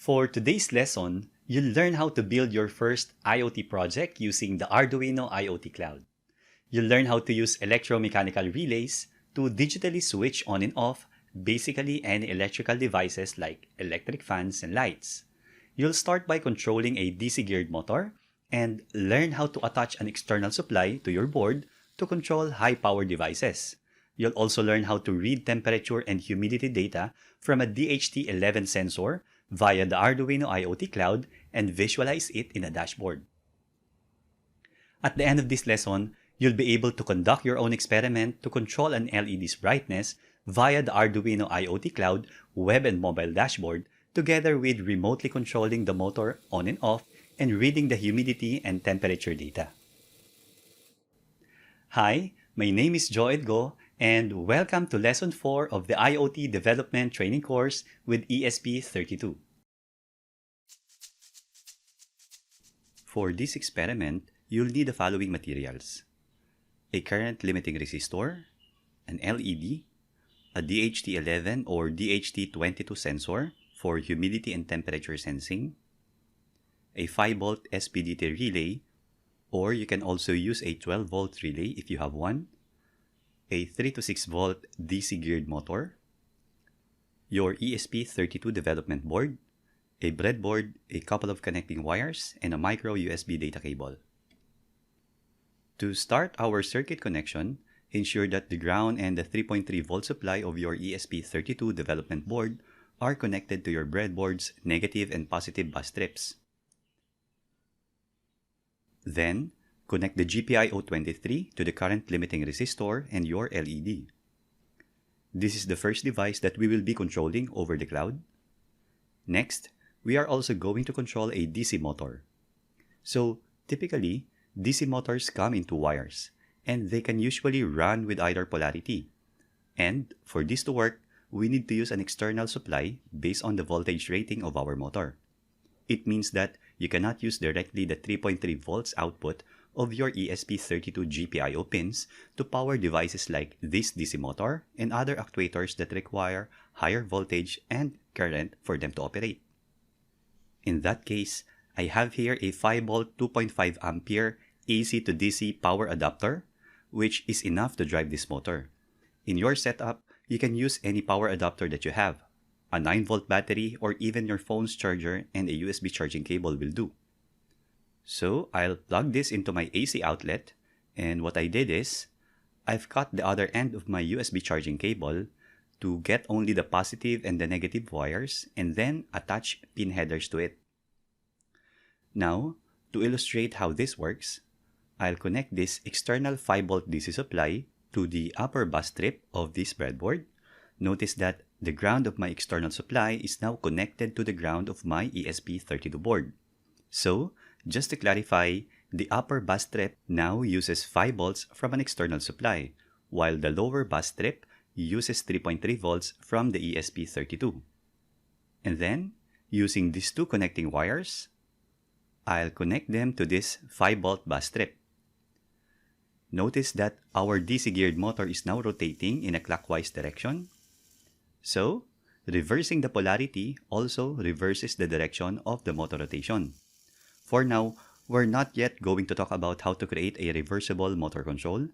For today's lesson, you'll learn how to build your first IoT project using the Arduino IoT Cloud. You'll learn how to use electromechanical relays to digitally switch on and off basically any electrical devices like electric fans and lights. You'll start by controlling a DC-geared motor and learn how to attach an external supply to your board to control high-power devices. You'll also learn how to read temperature and humidity data from a DHT11 sensor via the Arduino IoT Cloud and visualize it in a dashboard. At the end of this lesson, you'll be able to conduct your own experiment to control an LED's brightness via the Arduino IoT Cloud web and mobile dashboard, together with remotely controlling the motor on and off and reading the humidity and temperature data. Hi, my name is Joe Edgo, and welcome to Lesson 4 of the IoT Development Training course with ESP32. For this experiment, you'll need the following materials: a current limiting resistor, an LED, a DHT11 or DHT22 sensor for humidity and temperature sensing, a 5-volt SPDT relay, or you can also use a 12-volt relay if you have one, a 3 to 6-volt DC-geared motor, your ESP32 development board, a breadboard, a couple of connecting wires, and a micro USB data cable. To start our circuit connection, ensure that the ground and the 3.3 volt supply of your ESP32 development board are connected to your breadboard's negative and positive bus strips. Then, connect the GPIO23 to the current limiting resistor and your LED. This is the first device that we will be controlling over the cloud. Next, we are also going to control a DC motor. So, typically, DC motors come in two wires, and they can usually run with either polarity. And for this to work, we need to use an external supply based on the voltage rating of our motor. It means that you cannot use directly the 3.3 volts output of your ESP32 GPIO pins to power devices like this DC motor and other actuators that require higher voltage and current for them to operate. In that case, I have here a 5-volt 2.5 ampere AC to DC power adapter, which is enough to drive this motor. In your setup, you can use any power adapter that you have. A 9-volt battery or even your phone's charger and a USB charging cable will do. So I'll plug this into my AC outlet, and what I did is, I've cut the other end of my USB charging cable to get only the positive and the negative wires and then attach pin headers to it. Now, to illustrate how this works, I'll connect this external 5-volt DC supply to the upper bus strip of this breadboard. Notice that the ground of my external supply is now connected to the ground of my ESP32 board. So, just to clarify, the upper bus strip now uses 5 volts from an external supply, while the lower bus strip uses 3.3 volts from the ESP32. And then, using these two connecting wires, I'll connect them to this 5-volt bus strip. Notice that our DC-geared motor is now rotating in a clockwise direction. So, reversing the polarity also reverses the direction of the motor rotation. For now, we're not yet going to talk about how to create a reversible motor control.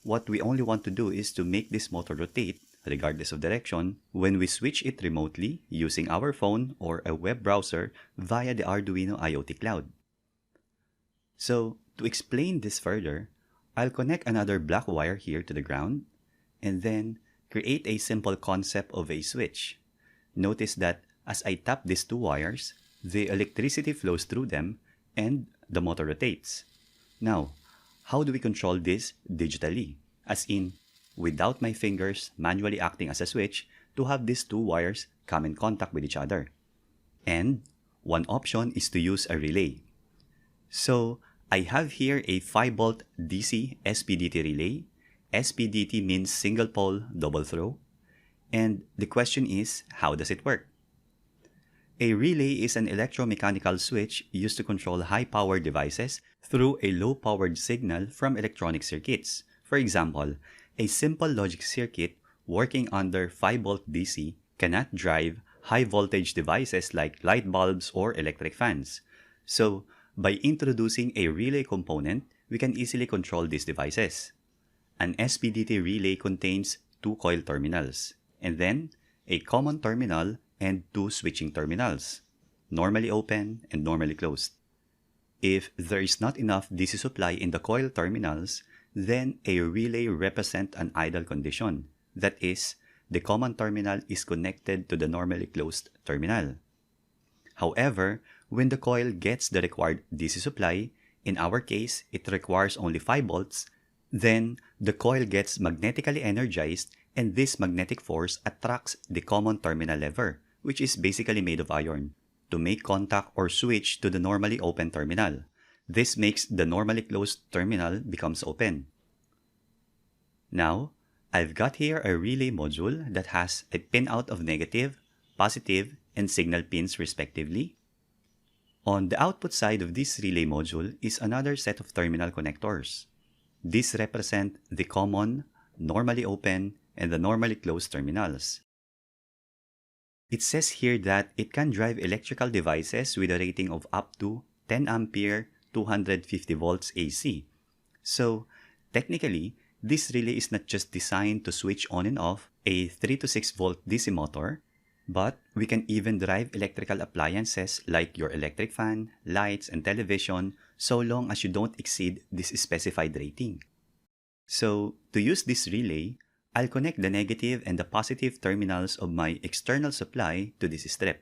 What we only want to do is to make this motor rotate, regardless of direction, when we switch it remotely using our phone or a web browser via the Arduino IoT Cloud. So, to explain this further, I'll connect another black wire here to the ground, and then create a simple concept of a switch. Notice that as I tap these two wires, the electricity flows through them and the motor rotates. Now, how do we control this digitally? As in, without my fingers manually acting as a switch to have these two wires come in contact with each other. And one option is to use a relay. So, I have here a 5-volt DC SPDT relay. SPDT means single pole double throw. And the question is, how does it work? A relay is an electromechanical switch used to control high-powered devices through a low-powered signal from electronic circuits. For example, a simple logic circuit working under 5-volt DC cannot drive high voltage devices like light bulbs or electric fans. So, by introducing a relay component, we can easily control these devices. An SPDT relay contains two coil terminals, and then a common terminal and two switching terminals, normally open and normally closed. If there is not enough DC supply in the coil terminals, then a relay represents an idle condition. That is, the common terminal is connected to the normally closed terminal. However, when the coil gets the required DC supply, in our case, it requires only 5 volts, then the coil gets magnetically energized and this magnetic force attracts the common terminal lever, which is basically made of iron, to make contact or switch to the normally open terminal. This makes the normally closed terminal becomes open. Now, I've got here a relay module that has a pinout of negative, positive, and signal pins respectively. On the output side of this relay module is another set of terminal connectors. These represent the common, normally open, and the normally closed terminals. It says here that it can drive electrical devices with a rating of up to 10 ampere 250 volts AC. So, technically, this relay is not just designed to switch on and off a 3 to 6 volt DC motor, but we can even drive electrical appliances like your electric fan, lights, and television so long as you don't exceed this specified rating. So, to use this relay, I'll connect the negative and the positive terminals of my external supply to this strip.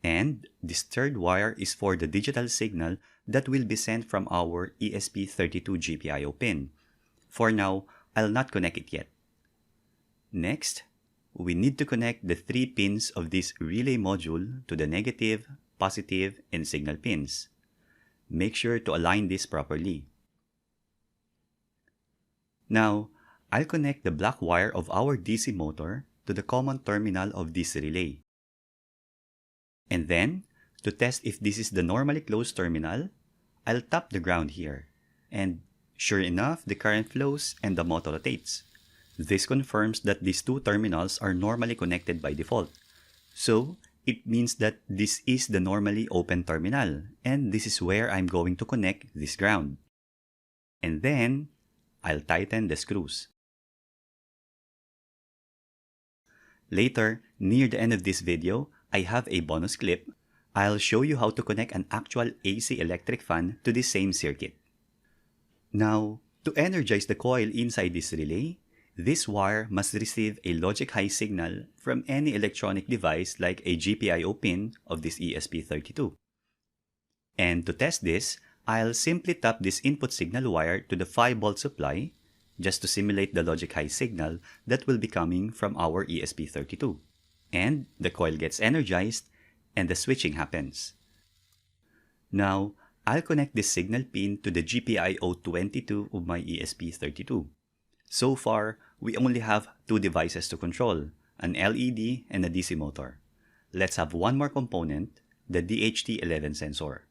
And this third wire is for the digital signal that will be sent from our ESP32 GPIO pin. For now, I'll not connect it yet. Next, we need to connect the 3 pins of this relay module to the negative, positive, and signal pins. Make sure to align this properly. Now, I'll connect the black wire of our DC motor to the common terminal of this relay. And then, to test if this is the normally closed terminal, I'll tap the ground here. And sure enough, the current flows and the motor rotates. This confirms that these two terminals are normally connected by default. So, it means that this is the normally open terminal, and this is where I'm going to connect this ground. And then, I'll tighten the screws. Later, near the end of this video, I have a bonus clip. I'll show you how to connect an actual AC electric fan to this same circuit. Now, to energize the coil inside this relay, this wire must receive a logic high signal from any electronic device like a GPIO pin of this ESP32. And to test this, I'll simply tap this input signal wire to the 5 volt supply just to simulate the logic high signal that will be coming from our ESP32. And the coil gets energized and the switching happens. Now, I'll connect this signal pin to the GPIO22 of my ESP32. So far, we only have 2 devices to control, an LED and a DC motor. Let's have one more component, the DHT11 sensor.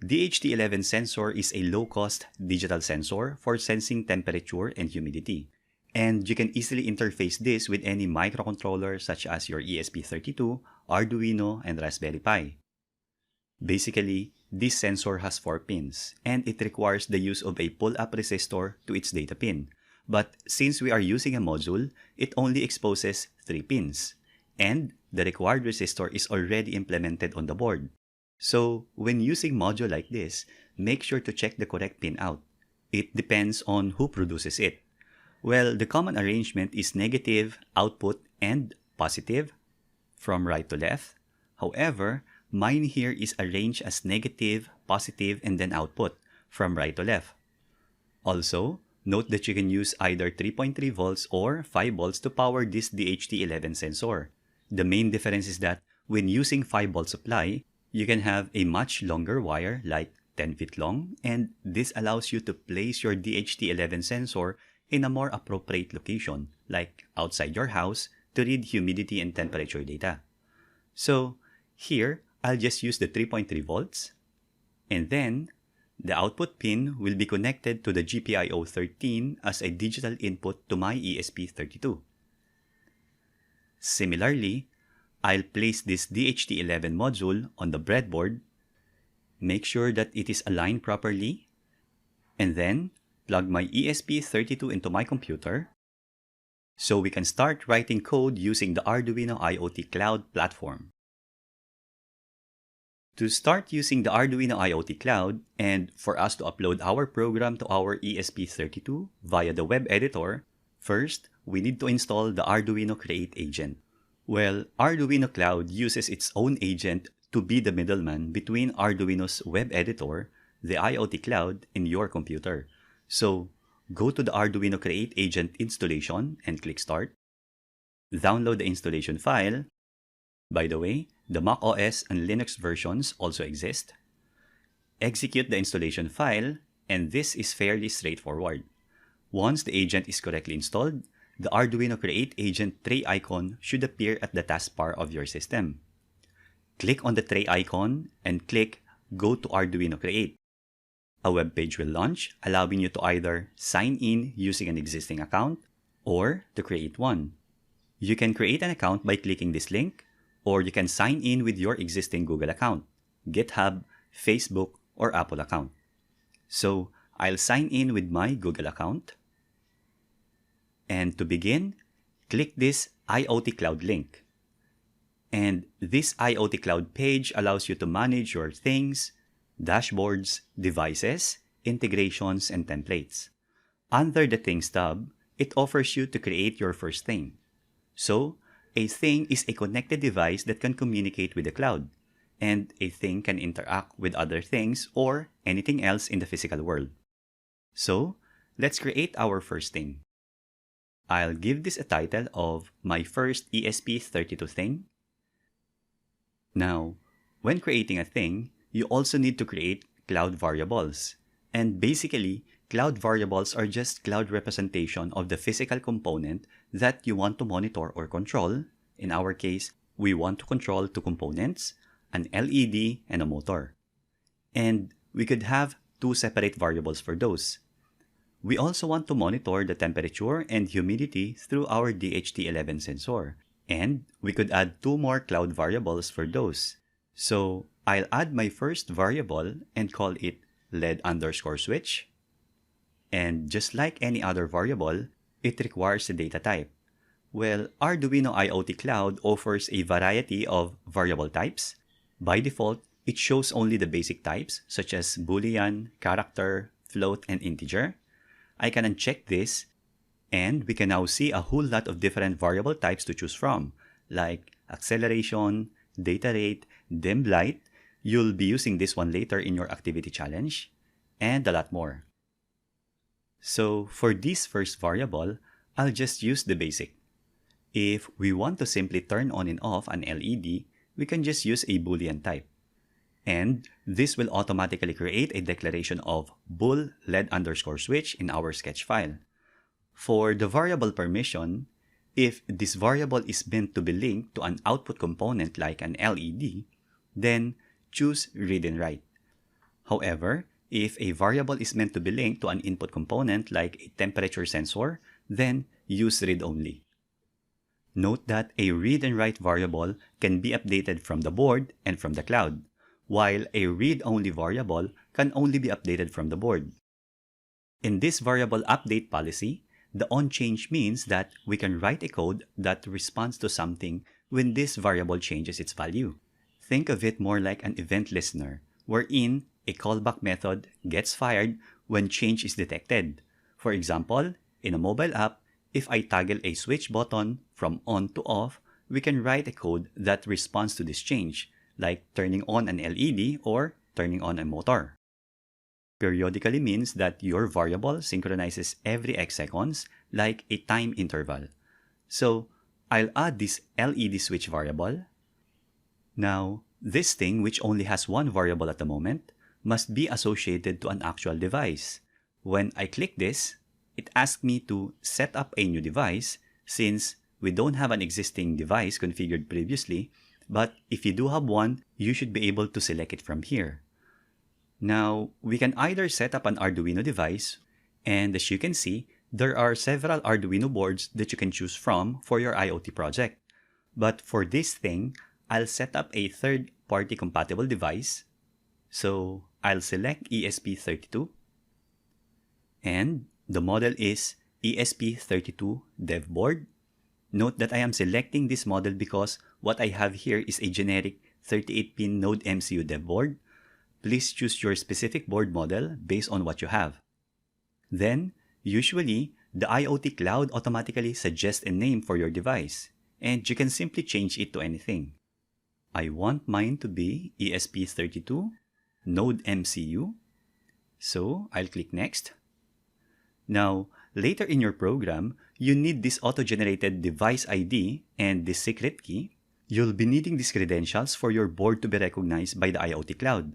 DHT11 sensor is a low-cost digital sensor for sensing temperature and humidity. And you can easily interface this with any microcontroller such as your ESP32, Arduino, and Raspberry Pi. Basically, this sensor has 4 pins, and it requires the use of a pull-up resistor to its data pin. But since we are using a module, it only exposes 3 pins, and the required resistor is already implemented on the board. So, when using module like this, make sure to check the correct pin out. It depends on who produces it. Well, the common arrangement is negative, output, and positive from right to left. However, mine here is arranged as negative, positive, and then output from right to left. Also, note that you can use either 3.3 volts or 5 volts to power this DHT11 sensor. The main difference is that when using 5 volt supply, you can have a much longer wire like 10 feet long, and this allows you to place your DHT11 sensor in a more appropriate location, like outside your house, to read humidity and temperature data. So, here, I'll just use the 3.3 volts, and then, the output pin will be connected to the GPIO13 as a digital input to my ESP32. Similarly, I'll place this DHT11 module on the breadboard, make sure that it is aligned properly, and then plug my ESP32 into my computer so we can start writing code using the Arduino IoT Cloud platform. To start using the Arduino IoT Cloud and for us to upload our program to our ESP32 via the web editor, first, we need to install the Arduino Create agent. Well, Arduino Cloud uses its own agent to be the middleman between Arduino's web editor, the IoT Cloud, and your computer. So, go to the Arduino Create agent installation and click Start. Download the installation file. By the way, the Mac OS and Linux versions also exist. Execute the installation file, and this is fairly straightforward. Once the agent is correctly installed, the Arduino Create agent tray icon should appear at the taskbar of your system. Click on the tray icon and click Go to Arduino Create. A web page will launch, allowing you to either sign in using an existing account or to create one. You can create an account by clicking this link, or you can sign in with your existing Google account, GitHub, Facebook, or Apple account. So, I'll sign in with my Google account. And to begin, click this IoT Cloud link. And this IoT Cloud page allows you to manage your things, dashboards, devices, integrations, and templates. Under the Things tab, it offers you to create your first thing. So, a thing is a connected device that can communicate with the cloud, and a thing can interact with other things or anything else in the physical world. So, let's create our first thing. I'll give this a title of My First ESP32 Thing. Now, when creating a thing, you also need to create cloud variables. And basically, cloud variables are just cloud representation of the physical component that you want to monitor or control. In our case, we want to control two components, an LED and a motor. And we could have two separate variables for those. We also want to monitor the temperature and humidity through our DHT11 sensor. And we could add two more cloud variables for those. So I'll add my first variable and call it LED_switch. And just like any other variable, it requires a data type. Well, Arduino IoT Cloud offers a variety of variable types. By default, it shows only the basic types such as Boolean, character, float, and integer. I can uncheck this, and we can now see a whole lot of different variable types to choose from, like acceleration, data rate, dim light. You'll be using this one later in your activity challenge, and a lot more. So for this first variable, I'll just use the basic. If we want to simply turn on and off an LED, we can just use a Boolean type. And this will automatically create a declaration of bool LED_switch in our sketch file. For the variable permission, if this variable is meant to be linked to an output component like an LED, then choose read and write. However, if a variable is meant to be linked to an input component like a temperature sensor, then use read only. Note that a read and write variable can be updated from the board and from the cloud, while a read-only variable can only be updated from the board. In this variable update policy, the onChange means that we can write a code that responds to something when this variable changes its value. Think of it more like an event listener, wherein a callback method gets fired when change is detected. For example, in a mobile app, if I toggle a switch button from on to off, we can write a code that responds to this change, like turning on an LED or turning on a motor. Periodically means that your variable synchronizes every X seconds, like a time interval. So, I'll add this LED switch variable. Now, this thing, which only has one variable at the moment, must be associated to an actual device. When I click this, it asks me to set up a new device since we don't have an existing device configured previously, but if you do have one, you should be able to select it from here. Now, we can either set up an Arduino device, and as you can see, there are several Arduino boards that you can choose from for your IoT project. But for this thing, I'll set up a third-party compatible device. So I'll select ESP32 and the model is ESP32 dev board. Note that I am selecting this model because what I have here is a generic 38-pin Node MCU dev board. Please choose your specific board model based on what you have. Then, usually, the IoT Cloud automatically suggests a name for your device, and you can simply change it to anything. I want mine to be ESP32 Node MCU, so I'll click Next. Now, later in your program, you need this auto-generated device ID and this secret key. You'll be needing these credentials for your board to be recognized by the IoT Cloud.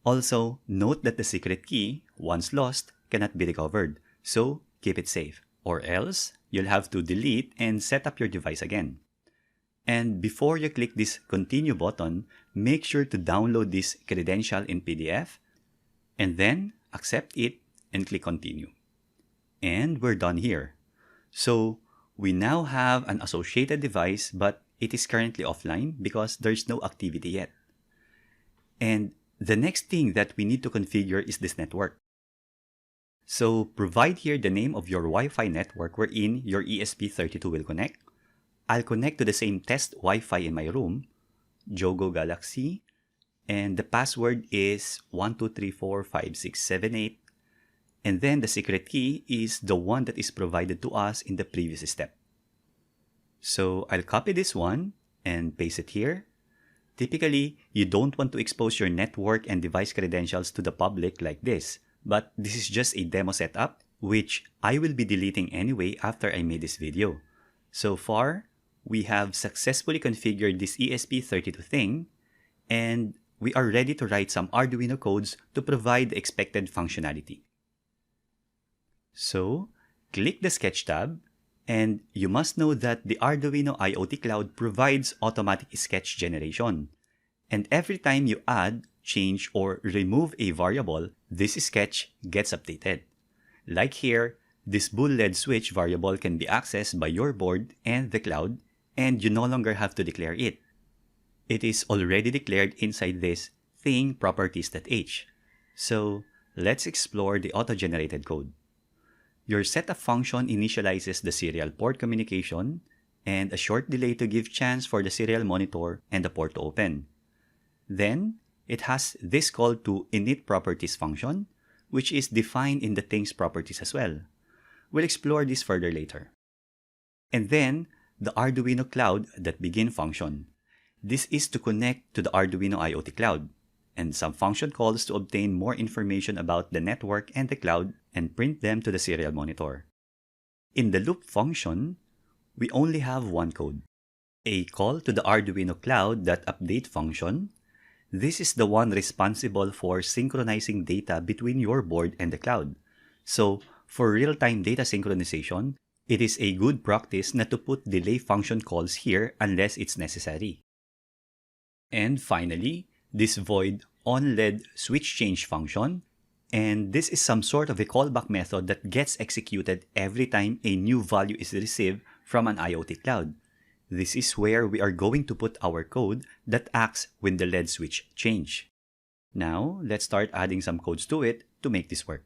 Also, note that the secret key, once lost, cannot be recovered, so keep it safe, or else you'll have to delete and set up your device again. And before you click this Continue button, make sure to download this credential in PDF, and then accept it and click Continue. And we're done here. So we now have an associated device, but it is currently offline because there's no activity yet. And the next thing that we need to configure is this network. So provide here the name of your Wi-Fi network wherein your ESP32 will connect. I'll connect to the same test Wi-Fi in my room, Jogo Galaxy, and the password is 12345678, and then the secret key is the one that is provided to us in the previous step. So I'll copy this one and paste it here. Typically, you don't want to expose your network and device credentials to the public like this, but this is just a demo setup, which I will be deleting anyway after I made this video. So far, we have successfully configured this ESP32 thing, and we are ready to write some Arduino codes to provide the expected functionality. So, click the Sketch tab, and you must know that the Arduino IoT Cloud provides automatic sketch generation. And every time you add, change, or remove a variable, this sketch gets updated. Like here, this bool LED switch variable can be accessed by your board and the cloud, and you no longer have to declare it. It is already declared inside this thing properties.h. So let's explore the auto-generated code. Your setup function initializes the serial port communication and a short delay to give chance for the serial monitor and the port to open. Then, it has this call to init properties function, which is defined in the things properties as well. We'll explore this further later. And then, the Arduino Cloud that begin function. This is to connect to the Arduino IoT Cloud, and some function calls to obtain more information about the network and the cloud and print them to the serial monitor. In the loop function, we only have one code. A call to the Arduino Cloud.update function. This is the one responsible for synchronizing data between your board and the cloud. So, for real-time data synchronization, it is a good practice not to put delay function calls here unless it's necessary. And finally, this void onLED switch change function, and this is some sort of a callback method that gets executed every time a new value is received from an IoT cloud. This is where we are going to put our code that acts when the LED switch change. Now, let's start adding some codes to it to make this work.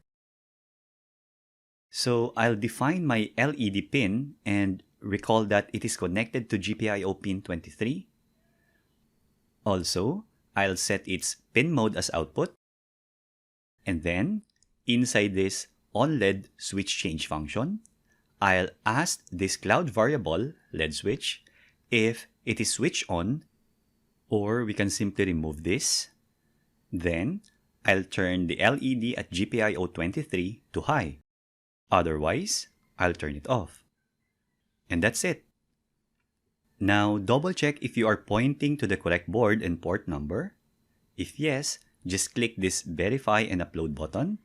So I'll define my LED pin and recall that it is connected to GPIO pin 23. Also, I'll set its pin mode as output. And then, inside this onLED switch change function, I'll ask this cloud variable, LED switch, if it is switch on, or we can simply remove this. Then, I'll turn the LED at GPIO 23 to high. Otherwise, I'll turn it off. And that's it. Now, double check if you are pointing to the correct board and port number. If yes, just click this Verify and Upload button.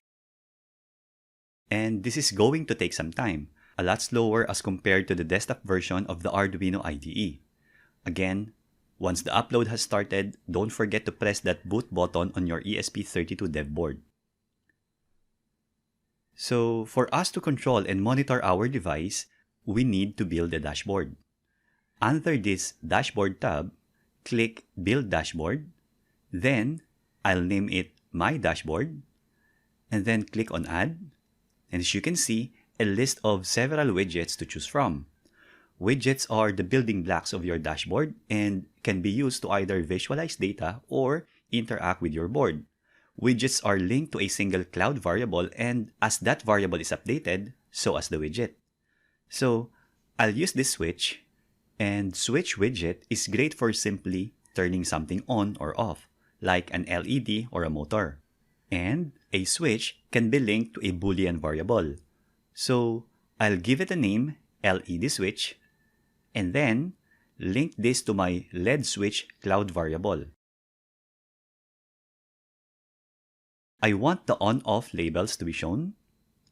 And this is going to take some time, a lot slower as compared to the desktop version of the Arduino IDE. Again, once the upload has started, don't forget to press that boot button on your ESP32 dev board. So, for us to control and monitor our device, we need to build a dashboard. Under this Dashboard tab, click Build Dashboard. Then, I'll name it My Dashboard. And then click on Add. And as you can see, a list of several widgets to choose from. Widgets are the building blocks of your dashboard and can be used to either visualize data or interact with your board. Widgets are linked to a single cloud variable, and as that variable is updated, so as the widget. So, I'll use this switch, and switch widget is great for simply turning something on or off, like an LED or a motor. And a switch can be linked to a Boolean variable. So, I'll give it a name, LED switch, and then link this to my LED switch cloud variable. I want the on-off labels to be shown,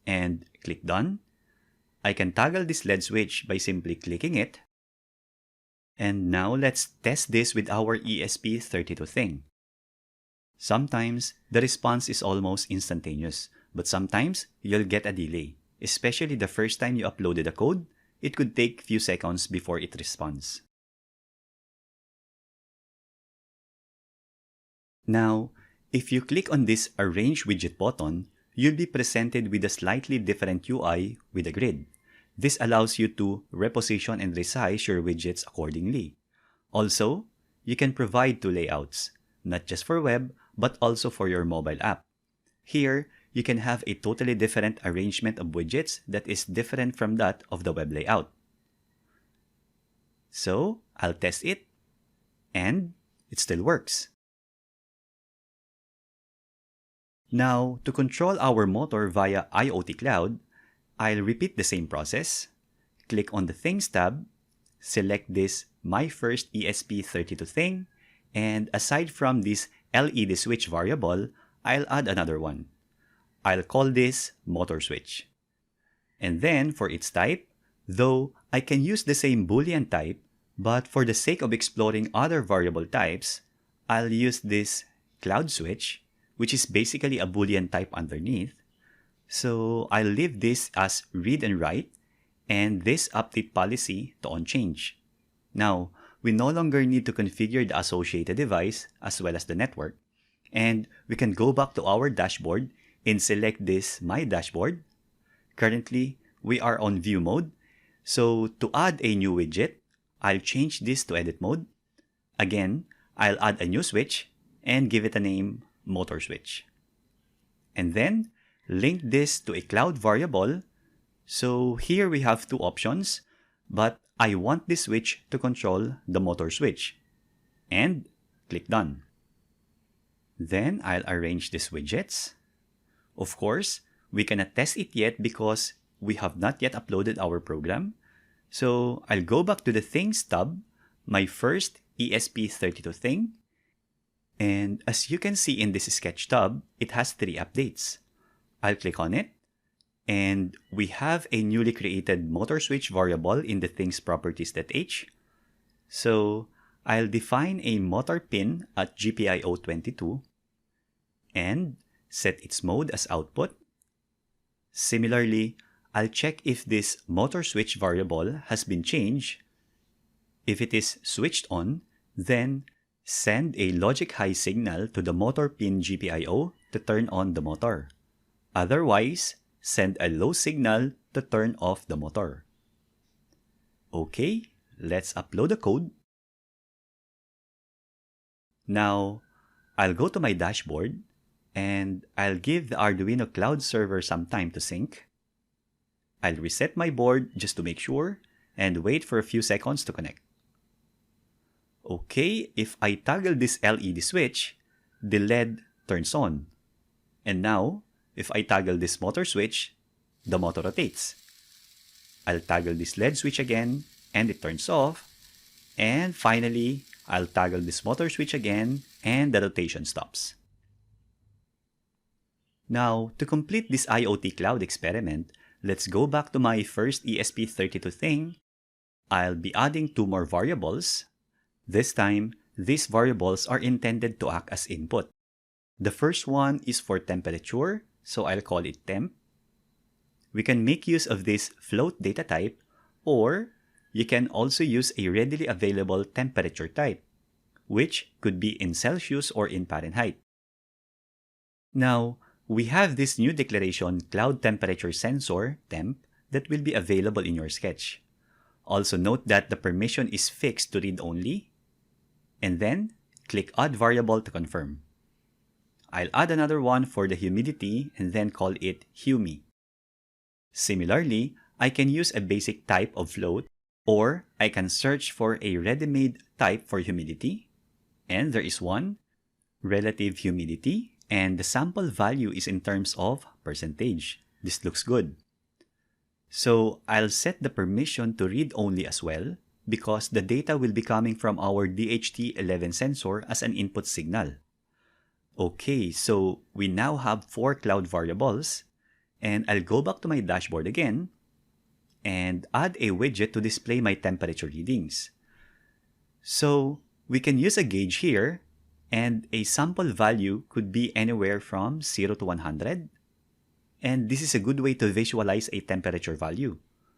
and click Done. I can toggle this LED switch by simply clicking it. And now let's test this with our ESP32 thing. Sometimes the response is almost instantaneous, but sometimes you'll get a delay. Especially the first time you uploaded a code, it could take few seconds before it responds. Now, if you click on this Arrange Widget button, you'll be presented with a slightly different UI with a grid. This allows you to reposition and resize your widgets accordingly. Also, you can provide two layouts, not just for web, but also for your mobile app. Here, you can have a totally different arrangement of widgets that is different from that of the web layout. So, I'll test it, and it still works. Now, to control our motor via IoT Cloud, I'll repeat the same process. Click on the Things tab, select this My First ESP32 thing, and aside from this LED switch variable, I'll add another one. I'll call this Motor Switch. And then for its type, though I can use the same Boolean type, but for the sake of exploring other variable types, I'll use this Cloud Switch, which is basically a Boolean type underneath. So I'll leave this as read and write, and this update policy to on change. Now, we no longer need to configure the associated device as well as the network, and we can go back to our dashboard and select this My Dashboard. Currently, we are on View mode, so to add a new widget, I'll change this to Edit mode. Again, I'll add a new switch and give it a name, Motor Switch. And then, link this to a cloud variable. So here we have two options, but I want this switch to control the motor switch. And click Done. Then I'll arrange these widgets. Of course, we cannot test it yet because we have not yet uploaded our program. So I'll go back to the Things tab, my first ESP32 thing. And as you can see in this Sketch tab, it has 3 updates. I'll click on it, and we have a newly created motor switch variable in the things properties.h. So I'll define a motor pin at GPIO22 and set its mode as output. Similarly, I'll check if this motor switch variable has been changed. If it is switched on, then send a logic high signal to the motor pin GPIO to turn on the motor. Otherwise, send a low signal to turn off the motor. Okay, let's upload the code. Now, I'll go to my dashboard and I'll give the Arduino Cloud server some time to sync. I'll reset my board just to make sure and wait for a few seconds to connect. Okay, if I toggle this LED switch, the LED turns on. And now, if I toggle this motor switch, the motor rotates. I'll toggle this LED switch again, and it turns off. And finally, I'll toggle this motor switch again, and the rotation stops. Now, to complete this IoT Cloud experiment, let's go back to my first ESP32 thing. I'll be adding 2 more variables. This time, these variables are intended to act as input. The first one is for temperature, so I'll call it Temp. We can make use of this float data type, or you can also use a readily available temperature type, which could be in Celsius or in Fahrenheit. Now, we have this new declaration cloud temperature sensor, Temp, that will be available in your sketch. Also note that the permission is fixed to read only, and then click Add Variable to confirm. I'll add another one for the humidity and then call it Humi. Similarly, I can use a basic type of float, or I can search for a ready-made type for humidity, and there is one, relative humidity, and the sample value is in terms of percentage. This looks good. So I'll set the permission to read only as well, because the data will be coming from our DHT11 sensor as an input signal. Okay, so we now have 4 cloud variables, and I'll go back to my dashboard again and add a widget to display my temperature readings. So we can use a gauge here, and a sample value could be anywhere from 0 to 100. And this is a good way to visualize a temperature value.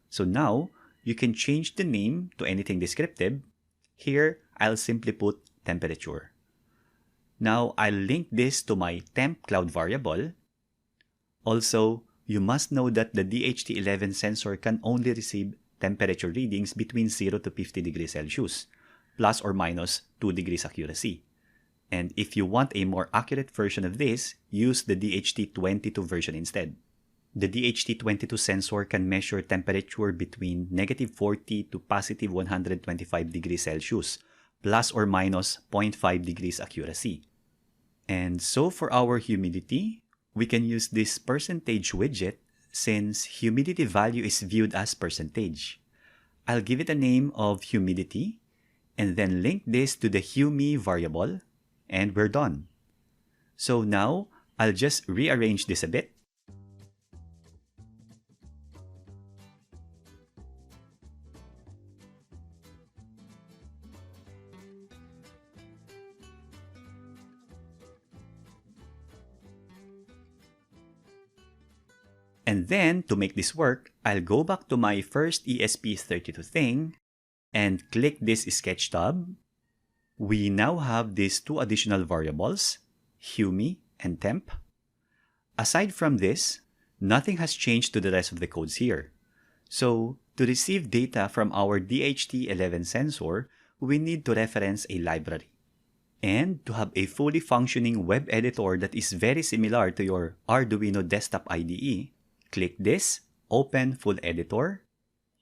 So now, you can change the name to anything descriptive. Here, I'll simply put temperature. Now, I'll link this to my temp cloud variable. Also, you must know that the DHT11 sensor can only receive temperature readings between 0 to 50 degrees Celsius, plus or minus 2 degrees accuracy. And if you want a more accurate version of this, use the DHT22 version instead. The DHT22 sensor can measure temperature between -40 to +125 degrees Celsius, plus or minus 0.5 degrees accuracy. And so for our humidity, we can use this percentage widget since humidity value is viewed as percentage. I'll give it a name of humidity and then link this to the Humi variable, and we're done. So now, I'll just rearrange this a bit. And then, to make this work, I'll go back to my first ESP32 thing and click this sketch tab. We now have these 2 additional variables, Humi and Temp. Aside from this, nothing has changed to the rest of the codes here. So, to receive data from our DHT11 sensor, we need to reference a library. And to have a fully functioning web editor that is very similar to your Arduino desktop IDE, click this, Open Full Editor,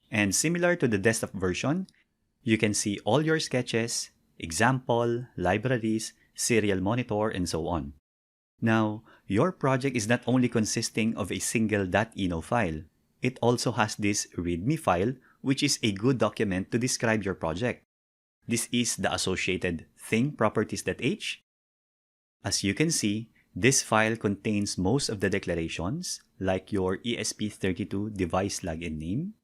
and similar to the desktop version, you can see all your sketches, example, libraries, serial monitor, and so on. Now, your project is not only consisting of a single .eno file, it also has this README file, which is a good document to describe your project. This is the associated thing properties.h. As you can see, this file contains most of the declarations, like your ESP32 device login name.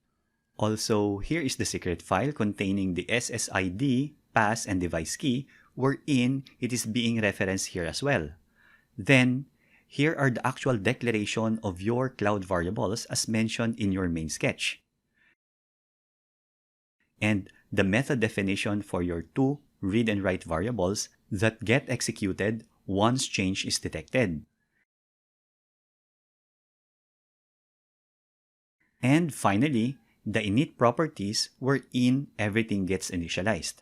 Also, here is the secret file containing the SSID, pass, and device key, wherein it is being referenced here as well. Then, here are the actual declaration of your cloud variables as mentioned in your main sketch. And the method definition for your 2 read and write variables that get executed once change is detected. And finally, the init properties wherein everything gets initialized.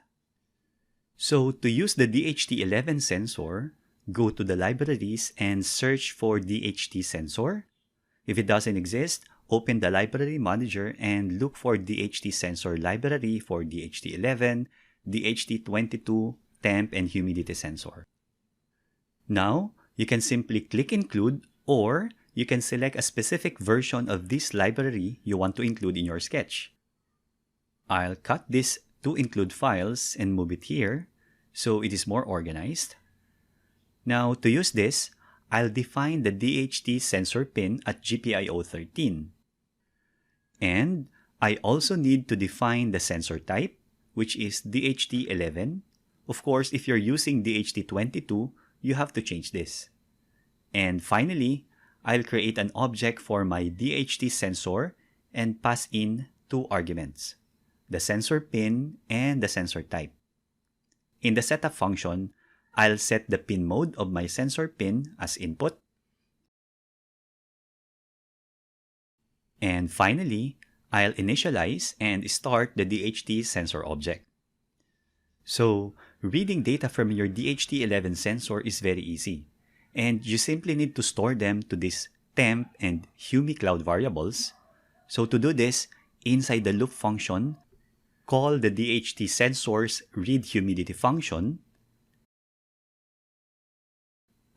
So to use the DHT11 sensor, go to the libraries and search for DHT sensor. If it doesn't exist, open the library manager and look for DHT sensor library for DHT11, DHT22, Temp, and humidity sensor. Now, you can simply click Include, or you can select a specific version of this library you want to include in your sketch. I'll cut these 2 include files and move it here so it is more organized. Now, to use this, I'll define the DHT sensor pin at GPIO 13. And I also need to define the sensor type, which is DHT11. Of course, if you're using DHT22, you have to change this. And finally, I'll create an object for my DHT sensor and pass in 2 arguments. the sensor pin, and the sensor type. In the setup function, I'll set the pin mode of my sensor pin as input. And finally, I'll initialize and start the DHT sensor object. So, reading data from your DHT11 sensor is very easy, and you simply need to store them to these Temp and Humi Cloud variables. So to do this, inside the loop function, call the DHT sensor's read humidity function,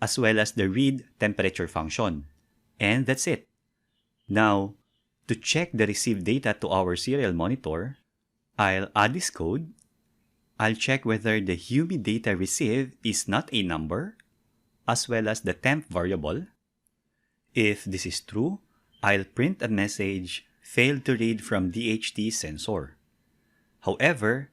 as well as the read temperature function. And that's it. Now, to check the received data to our serial monitor, I'll add this code. I'll check whether the Humi data received is not a number, as well as the temp variable. If this is true, I'll print a message, failed to read from DHT sensor. However,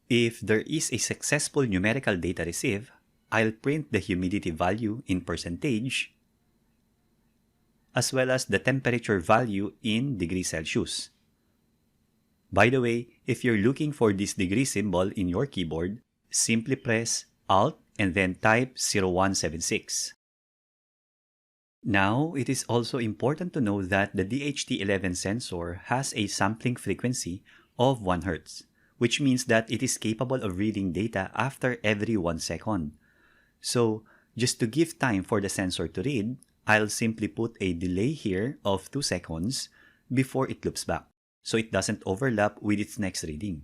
if there is a successful numerical data received, I'll print the humidity value in percentage, as well as the temperature value in degrees Celsius. By the way, if you're looking for this degree symbol in your keyboard, simply press Alt and then type 0176. Now, it is also important to know that the DHT11 sensor has a sampling frequency of 1 Hz, which means that it is capable of reading data after every 1 second. So, just to give time for the sensor to read, I'll simply put a delay here of 2 seconds before it loops back, so it doesn't overlap with its next reading.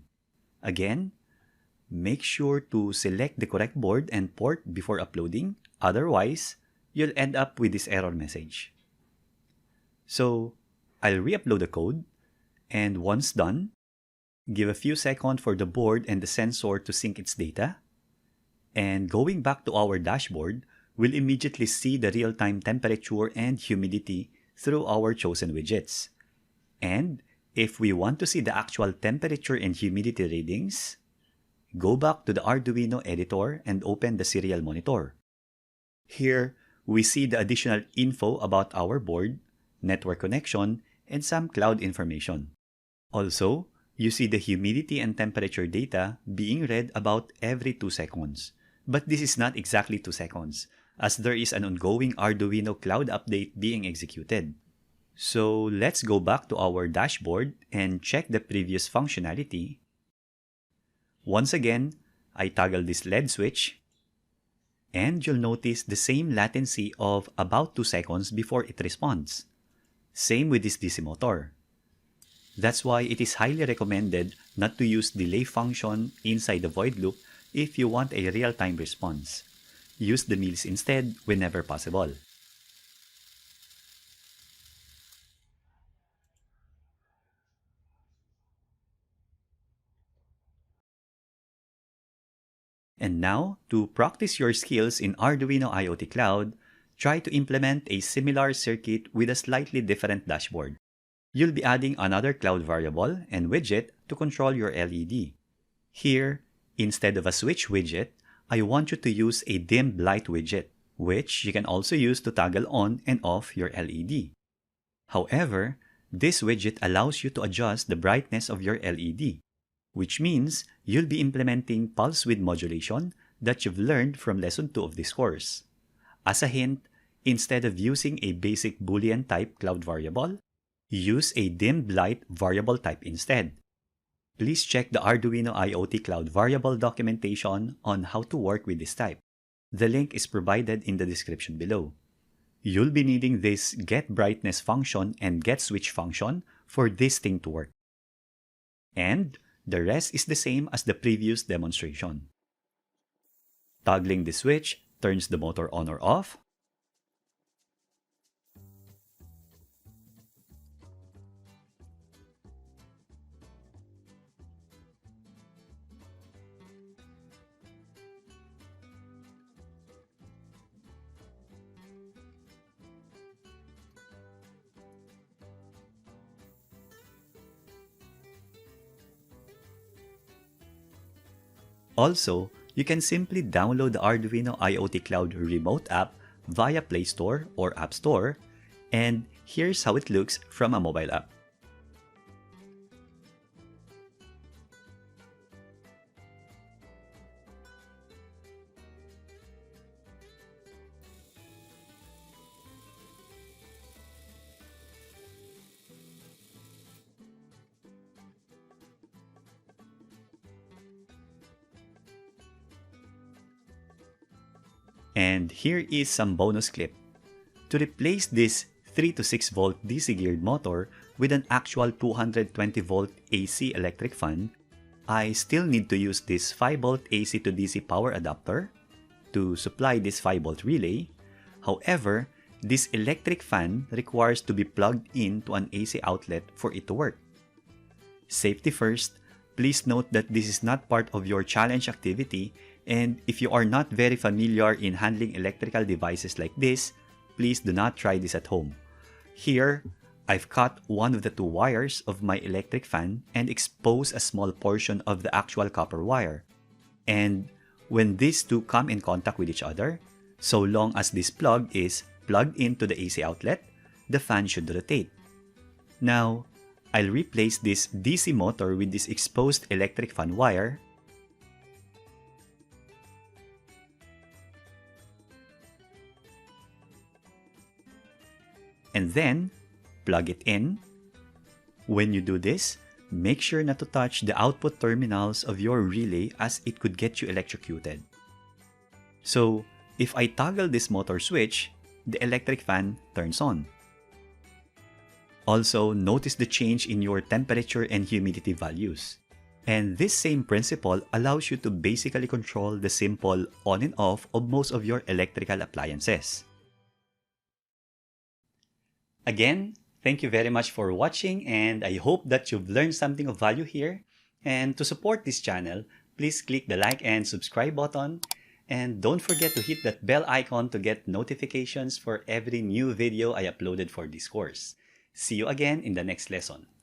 Again, make sure to select the correct board and port before uploading, otherwise, you'll end up with this error message. So, I'll re-upload the code, and once done, give a few seconds for the board and the sensor to sync its data, and going back to our dashboard, we'll immediately see the real-time temperature and humidity through our chosen widgets. And if we want to see the actual temperature and humidity readings, go back to the Arduino editor and open the serial monitor. Here, we see the additional info about our board, network connection, and some cloud information. Also, you see the humidity and temperature data being read about every 2 seconds. But this is not exactly 2 seconds, as there is an ongoing Arduino Cloud update being executed. So let's go back to our dashboard and check the previous functionality. Once again, I toggle this LED switch, and you'll notice the same latency of about 2 seconds before it responds. Same with this DC motor. That's why it is highly recommended not to use delay function inside the void loop if you want a real-time response. Use the mills instead whenever possible. And now, to practice your skills in Arduino IoT Cloud, try to implement a similar circuit with a slightly different dashboard. You'll be adding another cloud variable and widget to control your LED. Here, instead of a switch widget, I want you to use a dim light widget, which you can also use to toggle on and off your LED. However, this widget allows you to adjust the brightness of your LED, which means you'll be implementing pulse width modulation that you've learned from lesson 2 of this course. As a hint, instead of using a basic Boolean type cloud variable, use a dim light variable type instead. Please check the Arduino IoT Cloud variable documentation on how to work with this type. The link is provided in the description below. You'll be needing this getBrightness function and getSwitch function for this thing to work. And the rest is the same as the previous demonstration. Toggling the switch turns the motor on or off. Also, you can simply download the Arduino IoT Cloud remote app via Play Store or App Store, and here's how it looks from a mobile app. And here is some bonus clip. To replace this 3 to 6 volt DC geared motor with an actual 220 volt AC electric fan, I still need to use this 5 volt AC to DC power adapter to supply this 5 volt relay. However, this electric fan requires to be plugged in to an AC outlet for it to work. Safety first, please note that this is not part of your challenge activity, and if you are not very familiar in handling electrical devices like this, please do not try this at home. Here, I've cut one of the two wires of my electric fan and exposed a small portion of the actual copper wire. And when these two come in contact with each other, so long as this plug is plugged into the AC outlet, the fan should rotate. Now, I'll replace this DC motor with this exposed electric fan wire. And then, plug it in. When you do this, make sure not to touch the output terminals of your relay as it could get you electrocuted. So, if I toggle this motor switch, the electric fan turns on. Also, notice the change in your temperature and humidity values. And this same principle allows you to basically control the simple on and off of most of your electrical appliances. Again, thank you very much for watching, and I hope that you've learned something of value here. And to support this channel, please click the like and subscribe button. And don't forget to hit that bell icon to get notifications for every new video I uploaded for this course. See you again in the next lesson.